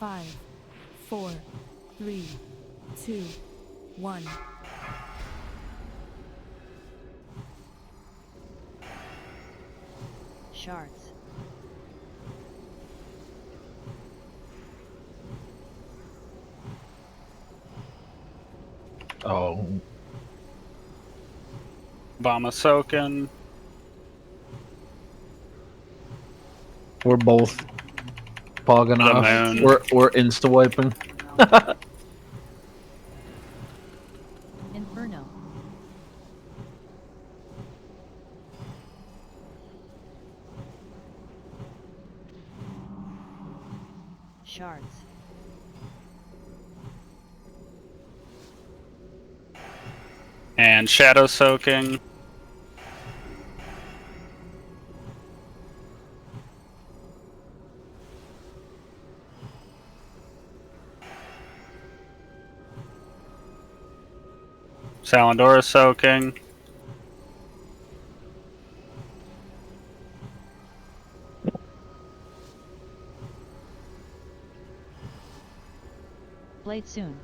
5, 4, 3, 2, 1. Shards. Oh. Obama soaking. We're both pogging The off. moon. We're insta wiping. Inferno. Shards. And shadow soaking. Salandora soaking. Blade soon.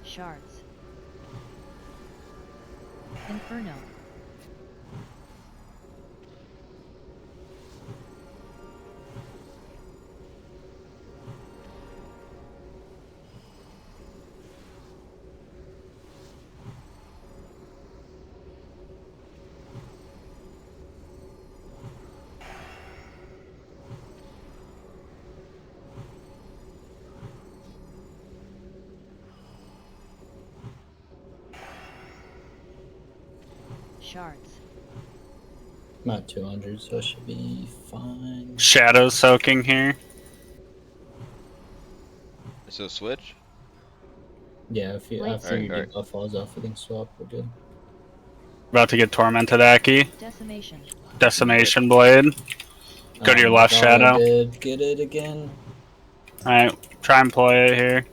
Shards. Inferno. Shards. I'm at 200, so it should be fine. Shadow soaking here. So switch? Yeah, if you Blade after your Alright. debuff falls off, I think swap, we're good. About to get tormented, Aki. Decimation. Decimation blade. Go to your left, thought Shadow. I did get it again. Alright, try and play it here.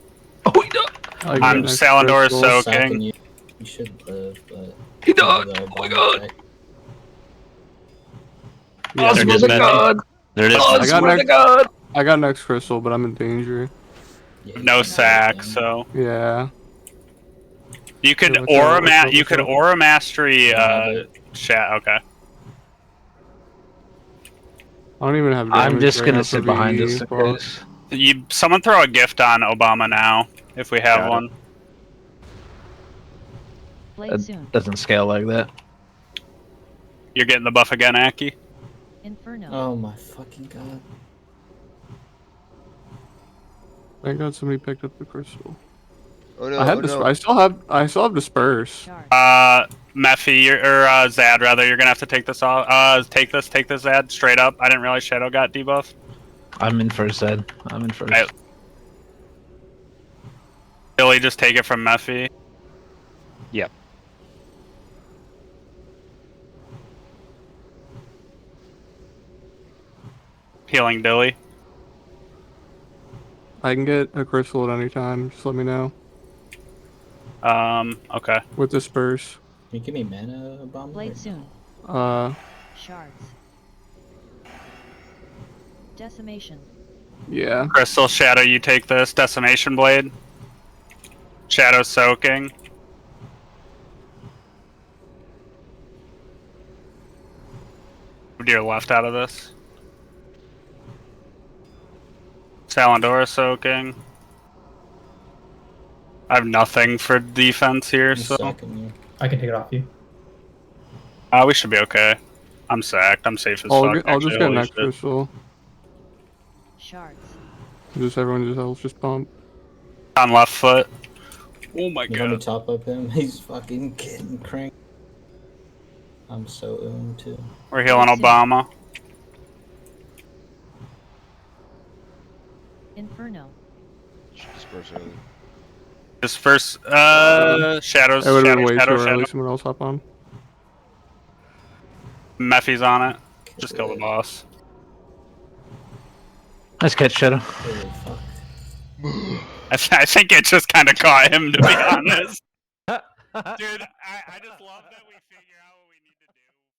Oh, he died. I I'm get Salandora crystals. Sacking soaking. you. You should live, but He died. the Oh my Obama god. tech. Yeah, I there swear it to is. God. There it is. I I got swear to next- God. I got next crystal, but I'm in danger. Yeah, No you sack, can. so Yeah. you could Yeah, what's up, what's up, you what's could up? aura mastery Have it. chat. Okay. I don't even have. I'm damage just right gonna now sit for behind VE, this, but- guys. Someone throw a gift on Obama now if we have Got it. one. Blade soon. That doesn't scale like that. You're getting the buff again, Aki. Inferno. Oh my fucking god. Thank God somebody picked up the crystal. Oh no, I had oh this. no. I still have disperse. Shards. Mephi, or Zad rather, you're gonna have to take this off. Take this Zad straight up. I didn't realize Shadow got debuff. I'm in first, Ed. I'm in first. Right. Billy, just take it from Mephi. Yep. Healing Billy. I can get a crystal at any time. Just let me know. Okay. With disperse. Can you give me mana, Obama? Blade soon. Shards. Decimation. Yeah. Crystal Shadow, you take this. Decimation Blade. Shadow soaking. Move to your left out of this. Salandora soaking. I have nothing for defense here, I'm so sacking you. I can take it off you. we should be okay. I'm sacked. I'm safe as fuck. I'll just actually, get holy next shit. crystal. Shards. Just everyone just else just pump. On left foot. Oh my You want me god. to top up him? He's fucking getting cranked. I'm so too. We're healing Obama. Inferno. Should disperse early. Disperse. Shadows. It would have been way Shadow, too shadow. early. Someone else hop on. Mephi's on it. Just kill the boss. Nice catch, Shadow. Holy fuck. I think it just kind of caught him, to be honest. Dude, I just love that we figure out.